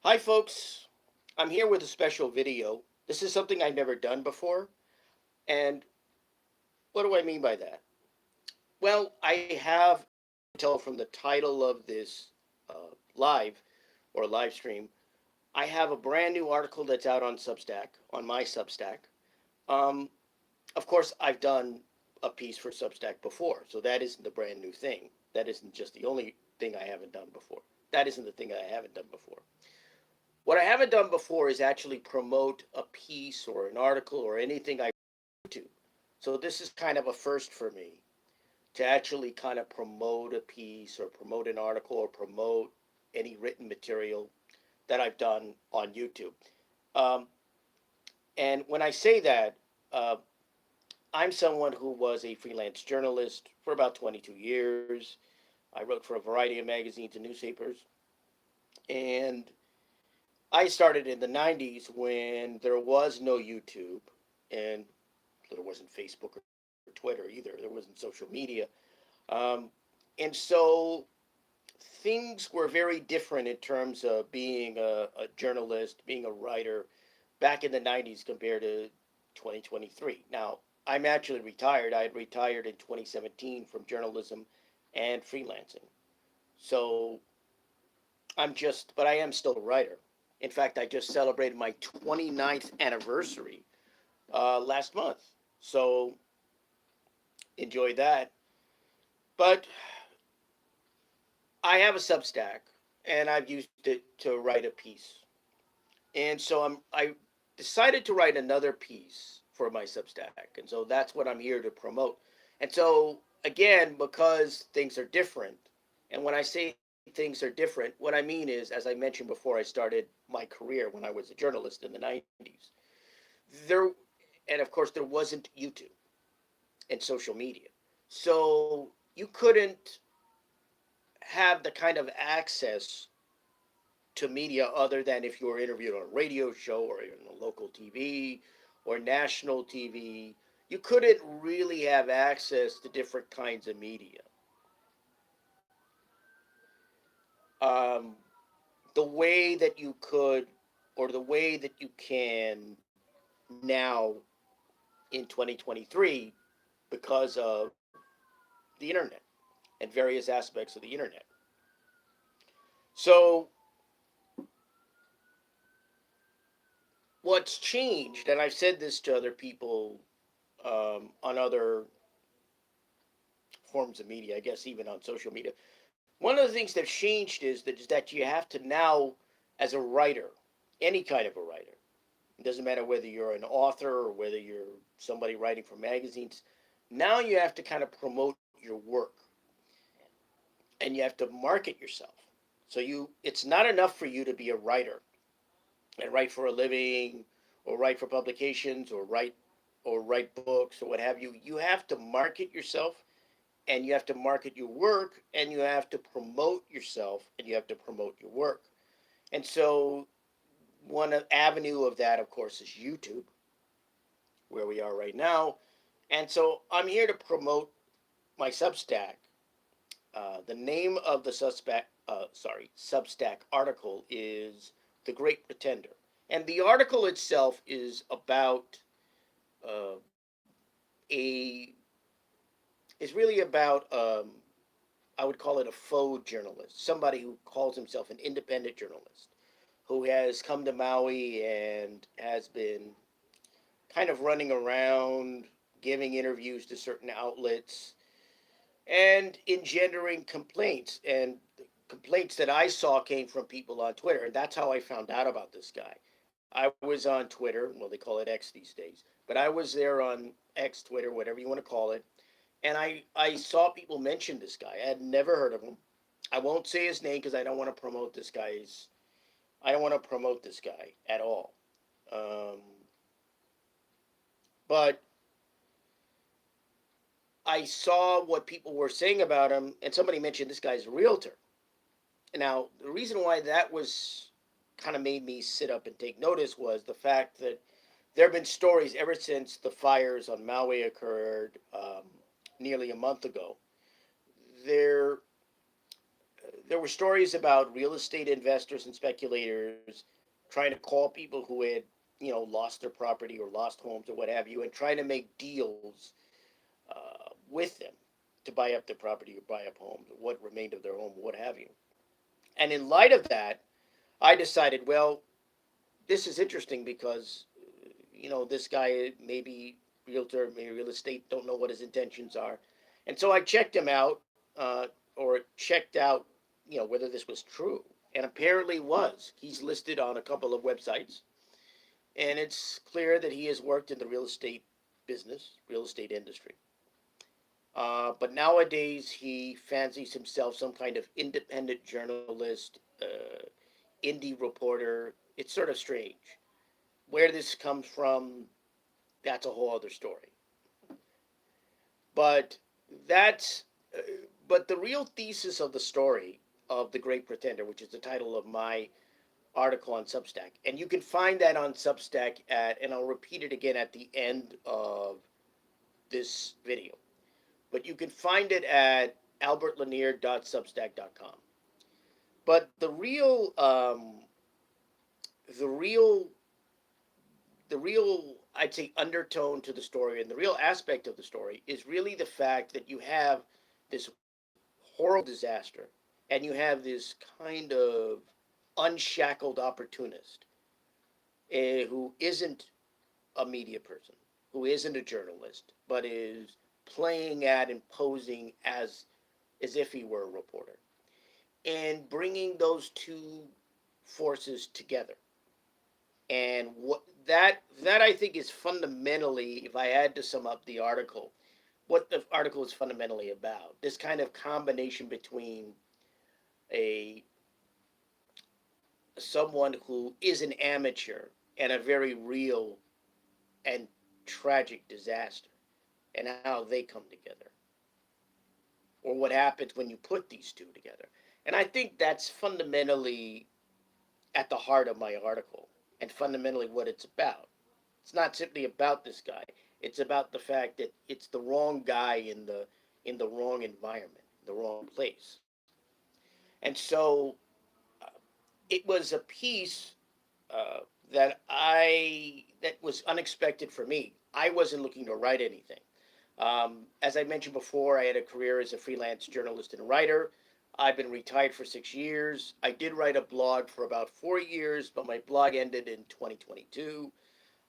Hi, folks. I'm here with a special video. This is something I've never done before. And what do I mean by that? Well, I have, as you can tell from the title of this live or live stream, I have a brand new article that's out on Substack, on my Substack. Um, of course, I've done a piece for Substack before, so that isn't a brand new thing. That isn't just the only thing I haven't done before. That isn't the thing I haven't done before. What I haven't done before is actually promote a piece or an article or anything I to. So this is kind of a first for me to actually kind of promote a piece or promote an article or promote any written material that I've done on YouTube. Um, and when I say that, uh, I'm someone who was a freelance journalist for about 22 years. I wrote for a variety of magazines and newspapers. And I started in the 90s when there was no YouTube and there wasn't Facebook or Twitter either. There wasn't social media. Um, and so things were very different in terms of being a journalist, being a writer back in the 90s compared to 2023. Now, I'm actually retired. I had retired in 2017 from journalism and freelancing. So but I am still a writer. In fact, I just celebrated my 29th anniversary last month. So enjoy that. But I have a Substack, and I've used it to write a piece. And so I decided to write another piece for my Substack, and so that's what I'm here to promote. And so again, because things are different, and when I say things are different, what I mean is, as I mentioned before, I started my career when I was a journalist in the 90s. There, and of course, there wasn't YouTube and social media, so you couldn't have the kind of access to media other than if you were interviewed on a radio show or in a local TV or national TV. You couldn't really have access to different kinds of media. Um, the way that you could, or the way that you can now in 2023 because of the internet and various aspects of the internet. So, what's changed, and I've said this to other people on other forms of media, I guess even on social media. One of the things that's changed is that you have to now, as a writer, any kind of a writer, it doesn't matter whether you're an author or whether you're somebody writing for magazines, now you have to kind of promote your work and you have to market yourself. So it's not enough for you to be a writer and write for a living or write for publications or write books or what have you. You have to market yourself and you have to market your work and you have to promote yourself and you have to promote your work. And so one avenue of that, of course, is YouTube, where we are right now. And so I'm here to promote my Substack. The name of the Substack article is "The Great Pretender," and the article itself is about uh, a is really about I would call it a faux journalist, somebody who calls himself an independent journalist, who has come to Maui and has been kind of running around, giving interviews to certain outlets, and engendering complaints. And complaints that I saw came from people on Twitter. And that's how I found out about this guy. I was on Twitter, well, they call it X these days, but I was there on X, Twitter, whatever you want to call it. And I saw people mention this guy. I had never heard of him. I won't say his name because I don't want to promote this guy at all. Um, but I saw what people were saying about him, and somebody mentioned this guy's a realtor. Now, the reason why that was kind of made me sit up and take notice was the fact that there have been stories ever since the fires on Maui occurred nearly a month ago. There, there were stories about real estate investors and speculators trying to call people who had, lost their property or lost homes or what have you, and trying to make deals with them to buy up their property or buy up homes, or what remained of their home, what have you. And in light of that, I decided, well, this is interesting because, this guy maybe realtor, maybe real estate, don't know what his intentions are. And so I checked him out, or checked out, whether this was true. And apparently was. He's listed on a couple of websites, and it's clear that he has worked in the real estate business, real estate industry. But nowadays, he fancies himself some kind of independent journalist, indie reporter. It's sort of strange. Where this comes from, that's a whole other story. But that's uh, but the real thesis of the story of the Great Pretender, which is the title of my article on Substack, and you can find that on Substack at, and I'll repeat it again at the end of this video, but you can find it at albertlanier.substack.com. But the real the real, I'd say, undertone to the story, and the real aspect of the story is really the fact that you have this horrible disaster, and you have this kind of unshackled opportunist, who isn't a media person, who isn't a journalist, but is playing at and posing as if he were a reporter, and bringing those two forces together. And that I think is fundamentally, if I had to sum up the article, what the article is fundamentally about. This kind of combination between a someone who is an amateur and a very real and tragic disaster, and how they come together, or what happens when you put these two together. And I think that's fundamentally at the heart of my article, and fundamentally what it's about. It's not simply about this guy. It's about the fact that it's the wrong guy in the wrong environment, the wrong place. And so it was a piece uh, that was unexpected for me. I wasn't looking to write anything. As I mentioned before, I had a career as a freelance journalist and writer. I've been retired for 6 years. I did write a blog for about 4 years, but my blog ended in 2022.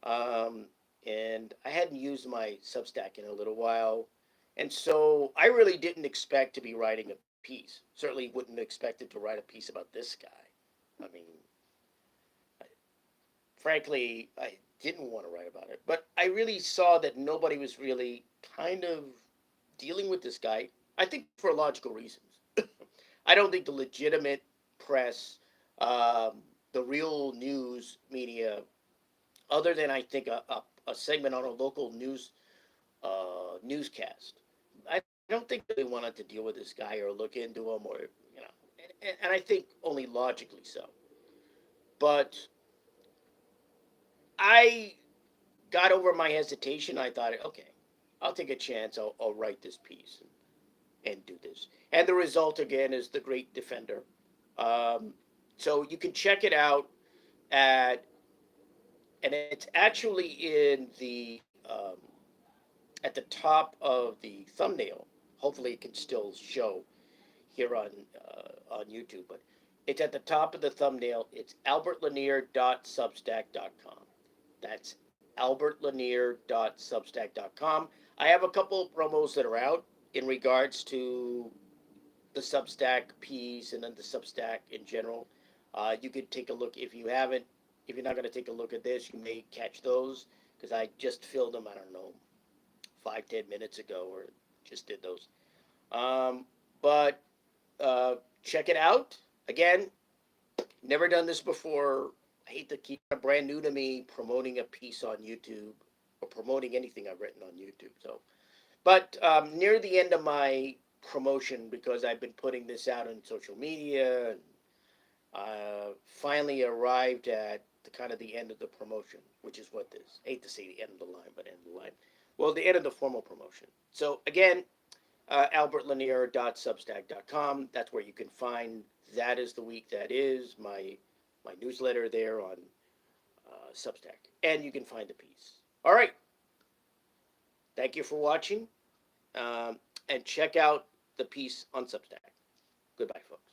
Um, and I hadn't used my Substack in a little while. And so I really didn't expect to be writing a piece. Certainly wouldn't have expected to write a piece about this guy. I mean, frankly, I didn't want to write about it. But I really saw that nobody was really kind of dealing with this guy. I think for logical reasons. I don't think the legitimate press, the real news media, other than I think a segment on a local newscast, I don't think they wanted to deal with this guy or look into him, or and I think only logically so. But I got over my hesitation. I thought, okay, I'll take a chance. I'll write this piece and do this. And the result again is the Great Defender. Um, so you can check it out at, and it's actually in the at the top of the thumbnail. Hopefully, it can still show here on YouTube, but it's at the top of the thumbnail. It's albertlanier.substack.com. That's albertlanier.substack.com. I have a couple of promos that are out in regards to the Substack piece and then the Substack in general. You could take a look if you haven't. If you're not going to take a look at this, you may catch those because I just filled them. I don't know, 5-10 minutes ago, or just did those. But check it out. Again, never done this before. I hate to keep it brand new to me promoting a piece on YouTube or promoting anything I've written on YouTube. So, but near the end of my promotion, because I've been putting this out on social media, and finally arrived at the kind of the end of the promotion, which is what this. I hate to say the end of the line, but end of the line. Well, the end of the formal promotion. So again, albertlanier.substack.com. That's where you can find That Is the Week That Is, my newsletter there on Substack. And you can find the piece. All right. Thank you for watching. And check out the piece on Substack. Goodbye, folks.